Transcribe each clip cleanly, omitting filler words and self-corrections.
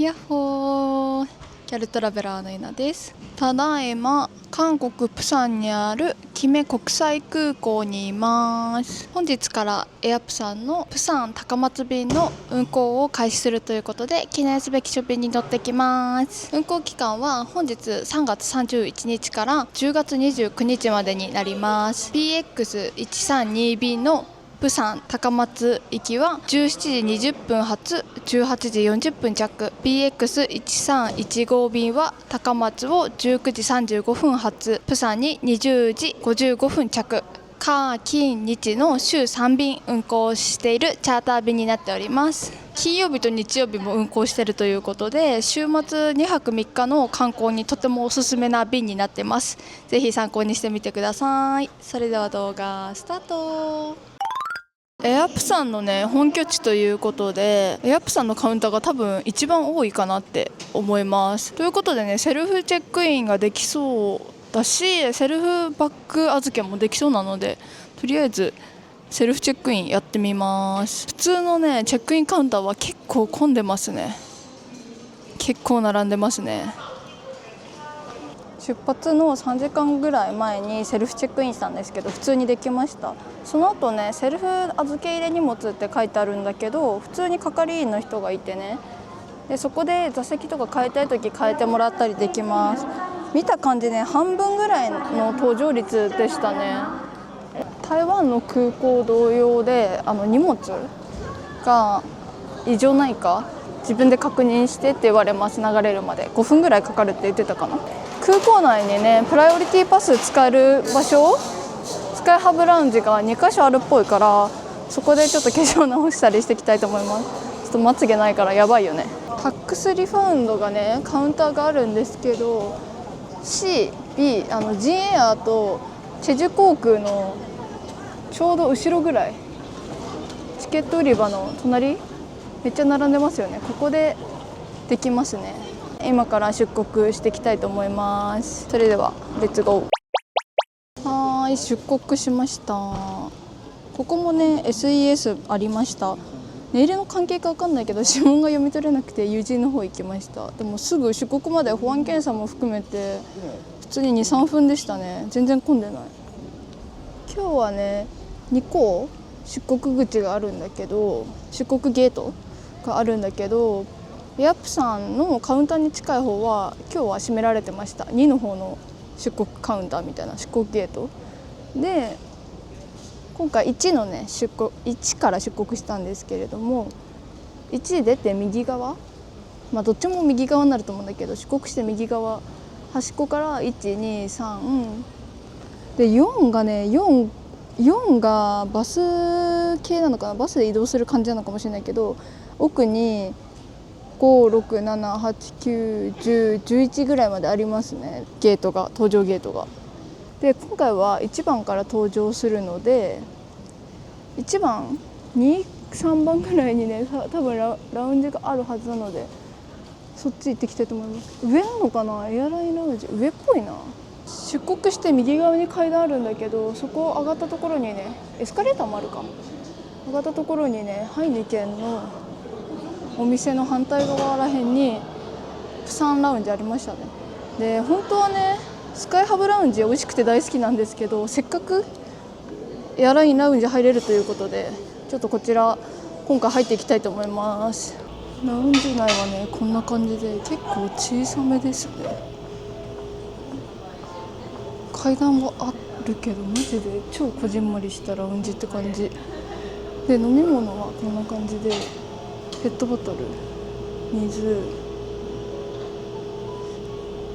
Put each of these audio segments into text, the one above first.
やっほー、ギャルトラベラーの稲です。ただいま韓国プサンにあるキメ国際空港にいます。本日からエアプサンのプサン高松便の運航を開始するということで、記念すべき書便に乗ってきます。運航期間は本日3月31日から10月29日までになります。 BX132 便のプサン高松行きは17時20分発、18時40分着。 BX1315 便は高松を19時35分発、プサンに20時55分着。火金日の週3便運航しているチャーター便になっております。金曜日と日曜日も運航しているということで、週末2泊3日の観光にとてもおすすめな便になってます。ぜひ参考にしてみてください。それでは動画スタート。エアプサンのね、本拠地ということで、エアプサンのカウンターが多分一番多いかなって思います。ということでね、セルフチェックインができそうだし、セルフバッグ預けもできそうなので、とりあえずセルフチェックインやってみます。普通のね、チェックインカウンターは結構混んでますね。結構並んでますね。出発の3時間ぐらい前にセルフチェックインしたんですけど、普通にできました。その後ね、セルフ預け入れ荷物って書いてあるんだけど、普通に係員の人がいてね、でそこで座席とか変えたい時変えてもらったりできます。見た感じね、半分ぐらいの搭乗率でしたね。台湾の空港同様で、荷物が異常ないか自分で確認してって言われます。流れるまで5分ぐらいかかるって言ってたかな。空港内にね、プライオリティパス使える場所、スカイハブラウンジが2カ所あるっぽいから、そこでちょっと化粧直したりしていきたいと思います。ちょっとまつげないからやばいよね。タックスリファウンドがね、カウンターがあるんですけど、 C、B、ジンエアとチェジュ航空のちょうど後ろぐらい、チケット売り場の隣、めっちゃ並んでますよね。ここでできますね。今から出国していきたいと思います。それではレッツゴー。はい、出国しました。ここもね SES ありました。ネイルの関係か分かんないけど指紋が読み取れなくて友人の方行きました。でもすぐ出国まで保安検査も含めて普通に 2,3 分でしたね。全然混んでない。今日はね2個出国口があるんだけど、出国ゲートがあるんだけど、エアプサンのカウンターに近い方は今日は閉められてました。2の方の出国カウンターみたいな出国ゲートで、今回1のね1から出国したんですけれども、1出て右側、どっちも右側になると思うんだけど、出国して右側端っこから123で、4がね4がバス系なのかな、バスで移動する感じなのかもしれないけど、奥に5、6、7、8、9、10、11ぐらいまでありますね、ゲートが、搭乗ゲートが。で今回は1番から搭乗するので、1番2、3番ぐらいにね、多分ラウンジがあるはずなので、そっち行ってきたいと思います。上なのかな、エアラインラウンジ上っぽいな。出国して右側に階段あるんだけど、そこを上がったところにね、エスカレーターもあるか、上がったところにね、ハイネケンのお店の反対側らへんにプサンラウンジありましたね。で本当はね、スカイハブラウンジ美味しくて大好きなんですけど、せっかくエアラインラウンジ入れるということで、ちょっとこちら今回入っていきたいと思います。ラウンジ内はねこんな感じで結構小さめですね。階段はあるけどマジで超こじんまりしたラウンジって感じで、飲み物はこんな感じでペットボトル、水、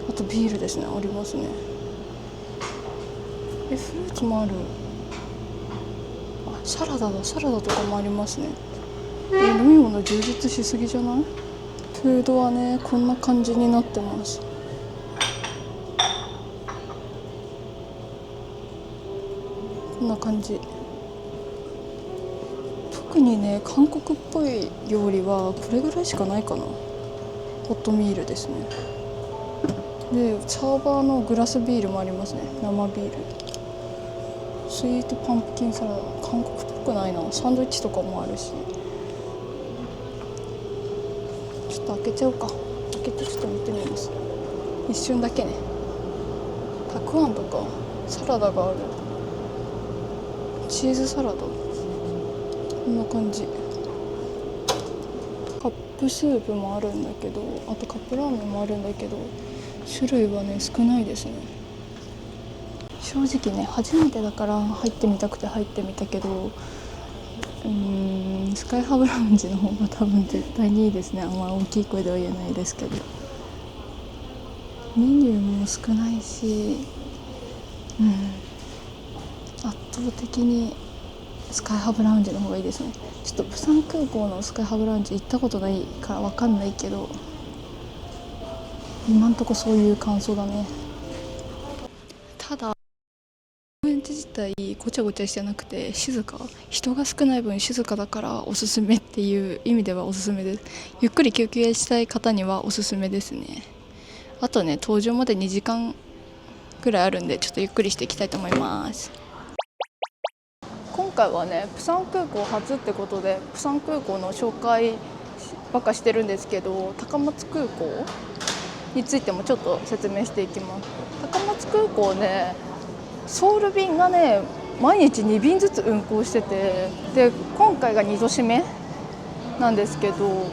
あとビールですね、ありますね。フルーツもある。サラダとかもありますね。飲み物充実しすぎじゃない？フードはねこんな感じになってます。こんな感じ。特にね韓国っぽい料理はこれぐらいしかないかな。ホットミールですね。でサーバーのグラスビールもありますね、生ビール。スイートパンプキンサラダ、韓国っぽくないな。サンドイッチとかもあるし、ちょっと開けちゃうか。開けてちょっと見てみます。一瞬だけね。たくあんとかサラダがある。チーズサラダ、こんな感じ。カップスープもあるんだけど、あとカップラーメンもあるんだけど、種類はね少ないですね。正直ね初めてだから入ってみたくて入ってみたけど、スカイハブラウンジの方が多分絶対にいいですね。あんま大きい声では言えないですけど、メニューも少ないし、圧倒的にスカイハブラウンジの方がいいですね。ちょっとプサン空港のスカイハブラウンジ行ったことないから分かんないけど、今んとこそういう感想だね。ただ遊園地自体ごちゃごちゃしてなくて静か、人が少ない分静かだからおすすめっていう意味ではおすすめです。ゆっくり休憩したい方にはおすすめですね。あとね搭乗まで2時間ぐらいあるんで、ちょっとゆっくりしていきたいと思います。今回はねプサン空港初ってことでプサン空港の紹介ばっかしてるんですけど、高松空港についてもちょっと説明していきます。高松空港ね、ソウル便がね毎日2便ずつ運航してて、で今回が2度締めなんですけど、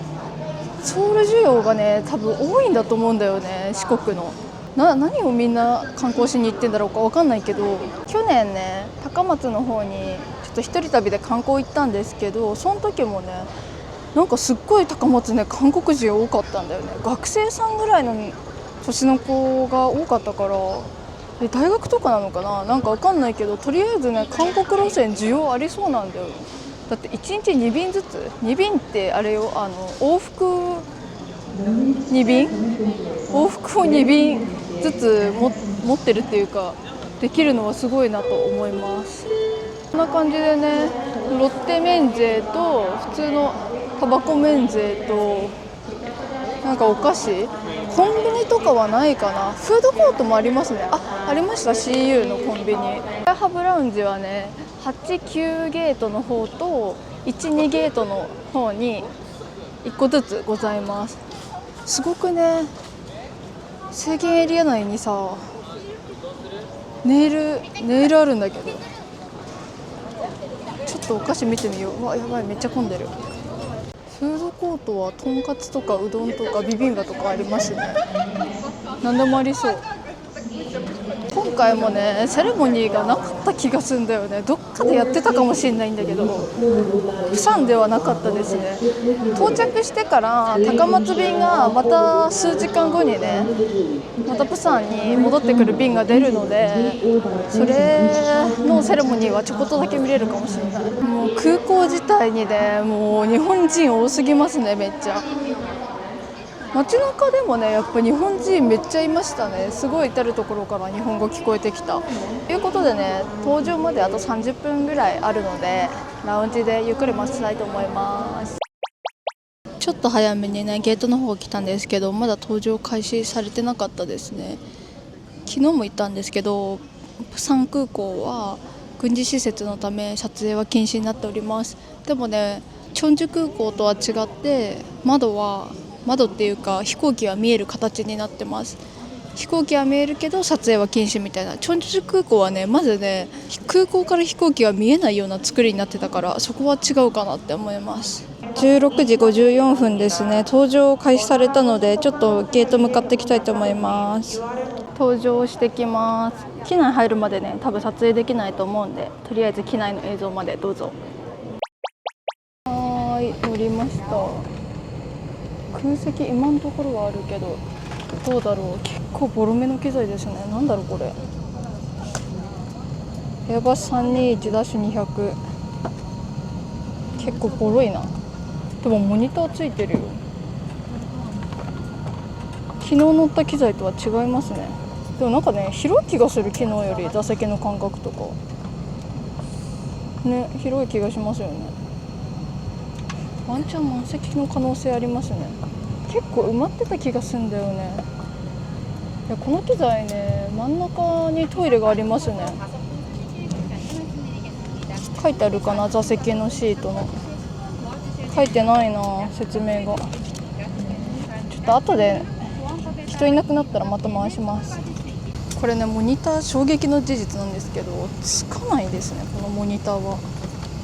ソウル需要がね多分多いんだと思うんだよね。四国の何をみんな観光しに行ってんだろうか分かんないけど、去年ね高松の方にちょっと一人旅で観光行ったんですけど、その時もねなんかすっごい高松ね韓国人多かったんだよね。学生さんぐらいの年の子が多かったから、大学とかなのかな、なんか分かんないけど、とりあえずね韓国路線需要ありそうなんだよね。だって1日2便ずつ、2便ってあれよ、往復2便往復を2便ずつ持ってるっていうかできるのはすごいなと思います。こんな感じでね、ロッテ免税と普通のタバコ免税となんかお菓子、コンビニとかはないかな。フードコートもありますね。ありました。 CU のコンビニ。ハブラウンジはね8、9ゲートの方と1、2ゲートの方に1個ずつございます。すごくね、制限エリア内にさネイルあるんだけど、ちょっとお菓子見てみよう。わ、やばい、めっちゃ混んでる。フードコートはとんかつとかうどんとかビビンバとかありますね。何でもありそう。今回もねセレモニーがなかった気がするんだよね。どっかでやってたかもしれないんだけど、プサンではなかったですね。到着してから高松便がまた数時間後にねまたプサンに戻ってくる便が出るので、それのセレモニーはちょこっとだけ見れるかもしれない。もう空港自体にねもう日本人多すぎますね。めっちゃ街中でもねやっぱ日本人めっちゃいましたね。すごい至る所から日本語聞こえてきたということでね、搭乗まであと30分ぐらいあるのでラウンジでゆっくり待ちたいと思います。ちょっと早めにねゲートの方来たんですけど、まだ搭乗開始されてなかったですね。昨日も言ったんですけど、プサン空港は軍事施設のため撮影は禁止になっております。でもねチョンジュ空港とは違って窓っていうか飛行機は見える形になってます。飛行機は見えるけど撮影は禁止みたいな。チョンジュ空港はねまずね空港から飛行機が見えないような作りになってたから、そこは違うかなって思います。16時54分ですね。搭乗開始されたのでちょっとゲート向かっていきたいと思います。搭乗してきます。機内入るまでね多分撮影できないと思うんで、とりあえず機内の映像までどうぞ。はい、乗りました。空席今のところはあるけどどうだろう。結構ボロめの機材ですね。なんだろうこれ。エアバス 321-200 結構ボロいな。でもモニターついてるよ。昨日乗った機材とは違いますね。でもなんかね広い気がする。昨日より座席の間隔とかね広い気がしますよね。ワンチャン満席の可能性ありますね。結構埋まってた気がするんだよね。いやこの機材ね真ん中にトイレがありますね。書いてあるかな、座席のシートの。書いてないな説明が。と後で人いなくなったらまた回します。これね、モニター衝撃の事実なんですけど、つかないですね。このモニターは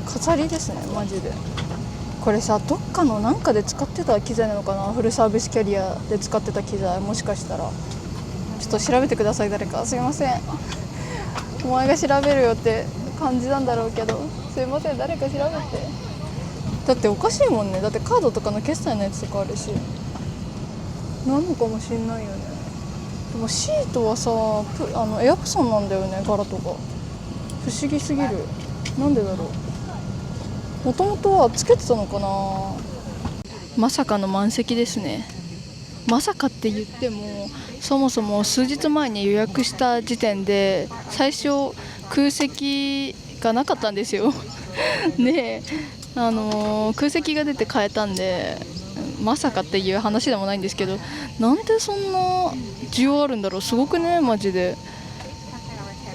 飾りですね、マジで。これさ、どっかのなんかで使ってた機材なのかな。フルサービスキャリアで使ってた機材、もしかしたら。ちょっと調べてください、誰か。すいません、お前が調べるよって感じなんだろうけど、すいません、誰か調べて。だっておかしいもんね。だってカードとかの決済のやつとかあるし、なのかもしんないよね。でもシートはさ、エアプソンなんだよね、柄とか。不思議すぎる。なんでだろう。もともとはつけてたのかな。まさかの満席ですね。まさかって言っても、そもそも数日前に予約した時点で最初空席がなかったんですよで、空席が出て変えたんで、まさかっていう話でもないんですけど、なんでそんな需要あるんだろう。すごくね、マジで。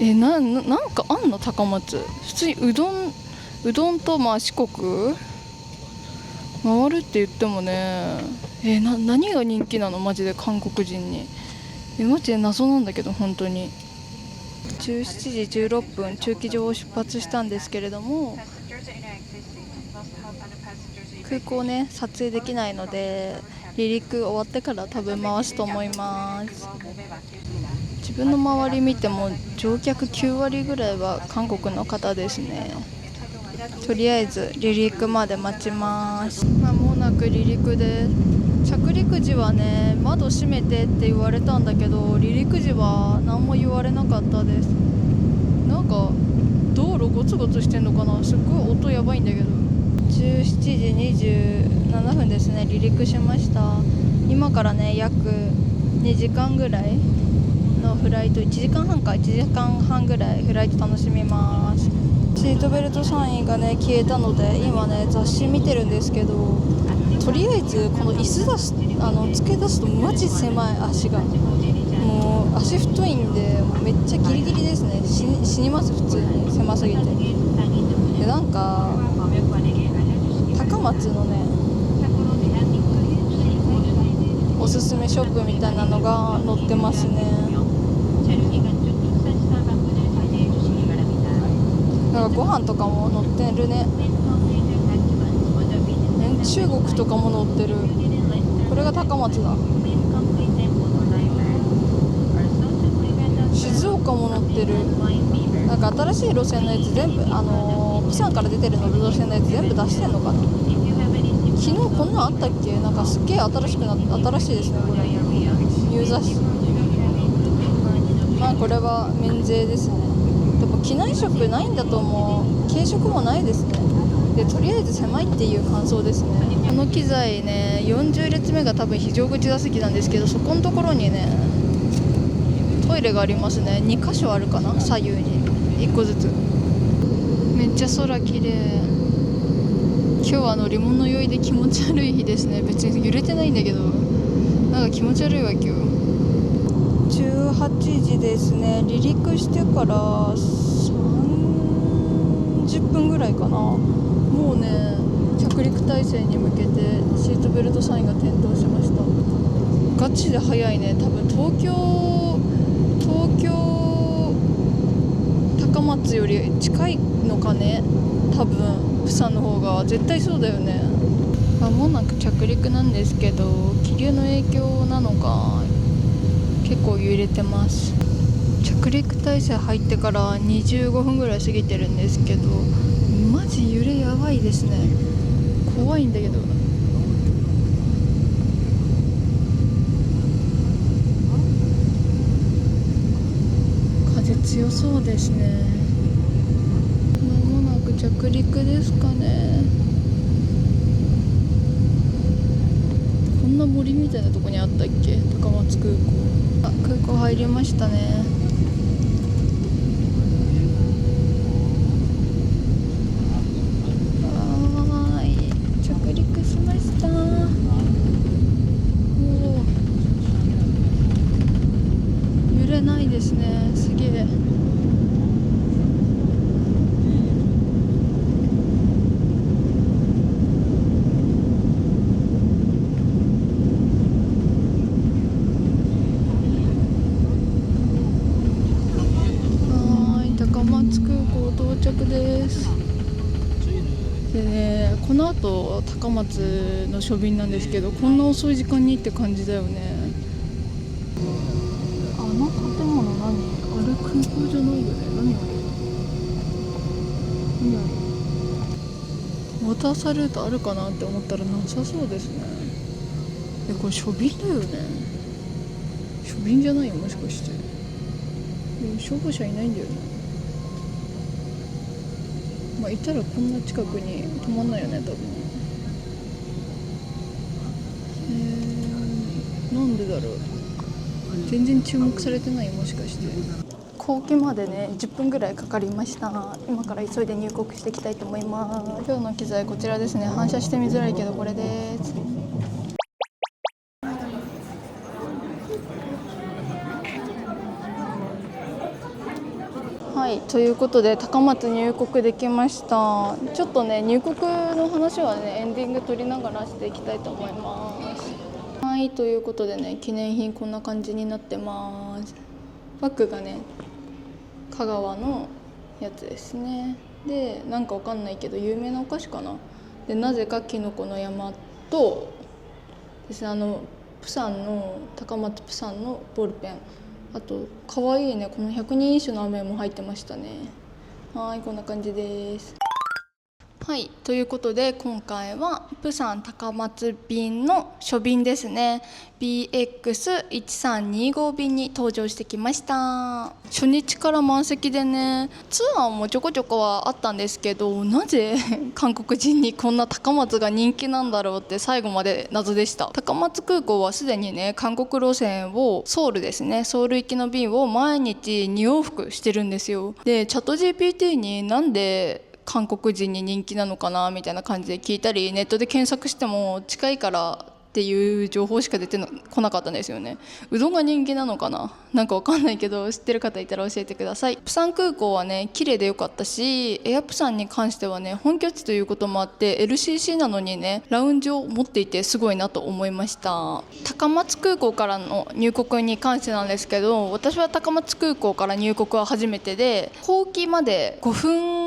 なんかあんの、高松。普通にうどんと四国回るって言ってもね、何が人気なのマジで、韓国人に。マジで謎なんだけど、本当に。17時16分駐機場を出発したんですけれども、空港ね、撮影できないので離陸終わってから多分回すと思います。自分の周り見ても乗客9割ぐらいは韓国の方ですね。とりあえず離陸まで待ちます。まもなく離陸で、着陸時はね、窓閉めてって言われたんだけど、離陸時は何も言われなかったです。なんか道路ゴツゴツしてんのかな。すっごい音やばいんだけど。17時27分ですね、離陸しました。今からね、約2時間ぐらいのフライト、1時間半か、1時間半ぐらいフライト楽しみます。シートベルトサインがね消えたので、今ね雑誌見てるんですけど、とりあえずこの椅子出すつけ出すとマジ狭い。足がもう足太いんで、めっちゃギリギリですね。死にます、普通に狭すぎて。で、なんか高松のねおすすめショップみたいなのが載ってますね。なんかご飯とかも載ってるね。中国とかも載ってる。これが高松だ。静岡も載ってる。なんか新しい路線のやつ全部、釜山から出てるの路線のやつ全部出してんのかな。昨日こんなんあったっけ。なんかすっげえ新しいですね、これ。ニュー雑誌。まあこれは免税ですね。でも機内食ないんだと思う。軽食もないですね。で、とりあえず狭いっていう感想ですね。この機材ね、40列目が多分非常口座席なんですけど、そこのところにねトイレがありますね。2箇所あるかな、左右に1個ずつ。めっちゃ空綺麗。今日は乗り物酔いで気持ち悪い日ですね。別に揺れてないんだけど、なんか気持ち悪いわ今日。18時ですね。離陸してから30分ぐらいかな。もうね、着陸態勢に向けてシートベルトサインが点灯しました。ガチで早いね。多分東京高松より近いのかね。多分釜山の方が絶対そうだよね。間もなく着陸なんですけど、気流の影響なのか結構揺れてます。着陸態勢入ってから25分ぐらい過ぎてるんですけど、マジ揺れやばいですね。怖いんだけど。風強そうですね。間もなく着陸ですかね。こんな森みたいなとこにあったっけ、高松空港。空港入りましたね。はーい、着陸しました。揺れないですね。すげえ。着です。でね、この後高松の書便なんですけど、こんな遅い時間にって感じだよね。あの建物何？あれ空港じゃないよね。何あれ？何あれ？ウォーターサルートあるかなって思ったらなさそうですね。これ書便だよね。書便じゃないよ、もしかして。消防車いないんだよね。まあいたらこんな近くに止まんないよね、多分。なんでだろう。全然注目されてない、もしかして。飛行機までね10分ぐらいかかりました。今から急いで入国していきたいと思います。今日の機材こちらですね。反射して見づらいけどこれです。はい、ということで高松入国できました。ちょっとね入国の話はねエンディング撮りながらしていきたいと思います。はい、ということでね記念品こんな感じになってます。バッグがね香川のやつですね。でなんかわかんないけど有名なお菓子かな。でなぜかきのこの山とですね、プサンの高松プサンのボールペン、あとかわいいねこの百人一首の飴も入ってましたね。はい、こんな感じです。はい、ということで今回はプサン高松便の初便ですね。 BX1325 便に搭乗してきました。初日から満席でね、ツアーもちょこちょこはあったんですけど、なぜ韓国人にこんな高松が人気なんだろうって最後まで謎でした。高松空港はすでにね韓国路線をソウルですね、ソウル行きの便を毎日2往復してるんですよ。でチャット GPT になんで韓国人に人気なのかなみたいな感じで聞いたり、ネットで検索しても近いからっていう情報しか出てこなかったんですよね。うどんが人気なのかな、なんかわかんないけど知ってる方いたら教えてください。プサン空港はね綺麗でよかったし、エアプサンに関してはね本拠地ということもあって LCC なのにねラウンジを持っていてすごいなと思いました。高松空港からの入国に関してなんですけど、私は高松空港から入国は初めてで、飛行機まで5分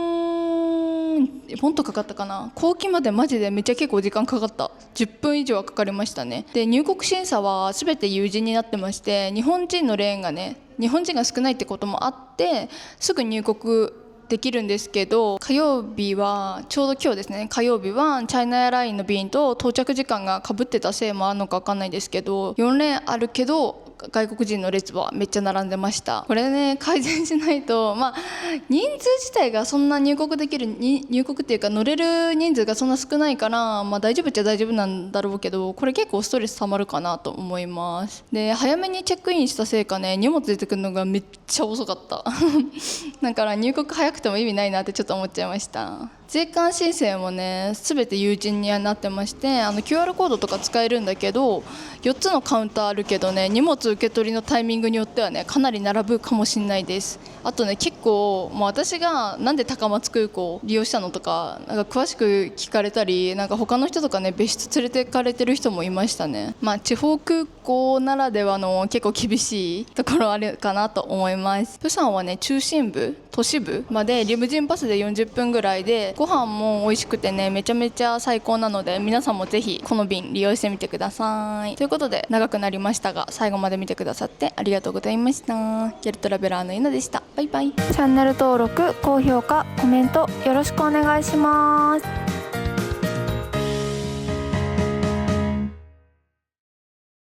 もっとかかったかな。後期までマジでめっちゃ結構時間かかった。10分以上はかかりましたね。で入国審査は全て有人になってまして、日本人のレーンがね日本人が少ないってこともあってすぐ入国できるんですけど、火曜日はちょうど今日ですね、火曜日はチャイナエアラインの便と到着時間がかぶってたせいもあるのか分かんないですけど、4レーンあるけど外国人の列はめっちゃ並んでました。これね改善しないと、人数自体がそんな入国できる入国っていうか乗れる人数がそんな少ないから、大丈夫っちゃ大丈夫なんだろうけど、これ結構ストレスたまるかなと思います。で早めにチェックインしたせいかね荷物出てくるのがめっちゃ遅かっただから入国早くても意味ないなってちょっと思っちゃいました。税関申請もね全て有人にはなってまして、QR コードとか使えるんだけど4つのカウンターあるけどね、荷物受け取りのタイミングによってはねかなり並ぶかもしれないです。あとね結構私がなんで高松空港を利用したのとかなんか詳しく聞かれたり、なんか他の人とかね別室連れてかれてる人もいましたね。地方空港ならではの結構厳しいところあるかなと思います。プサンはね中心部都市部までリムジンバスで40分ぐらいで、ご飯も美味しくてねめちゃめちゃ最高なので、皆さんもぜひこの便利用してみてください。ということで長くなりましたが最後まで見てくださってありがとうございました。ギャルトラベラーのゆなでした。バイバイ。チャンネル登録高評価コメントよろしくお願いします。